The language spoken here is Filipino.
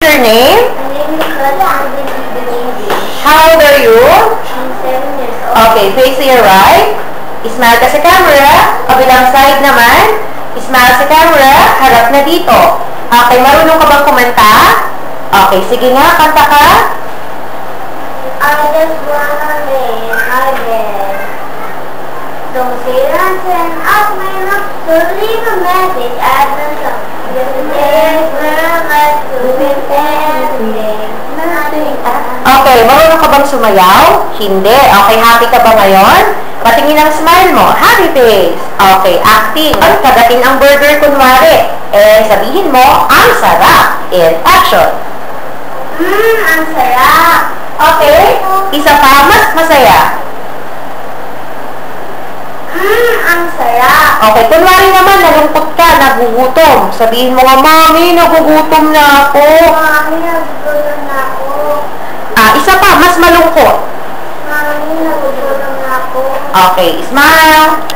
Your name? My name is Lola. I'm the baby. How old are you? I'm 7 years old. Okay, face to your right. Smile ka sa camera. Kabilang side naman. Smile sa camera. Harap na dito. Okay, marunong ka bang kumanta? Okay, sige nga, kanta ka. I just wanna lay in my bed. Don't sit and turn off my love. Don't leave a message at the top. Just a day where life will be ending. Nothing Okay, marunong ka bang sumayaw? Hindi. Okay, happy ka ba ngayon? Patingin ang smile mo. Happy face. Okay, acting. Kagating ang burger kunwari. Sabihin mo, ang sarap. In action. ang sarap. Okay, isa pa, mas masaya. Ang sarap. Okay, kunwari naman, nalungkot ka, nagugutom. Sabihin mo nga, Mami, nagugutom na ako. Mami, nagugutom na ako. Isa pa, mas malungkot. Mami, nagugutom na ako. Okay, smile.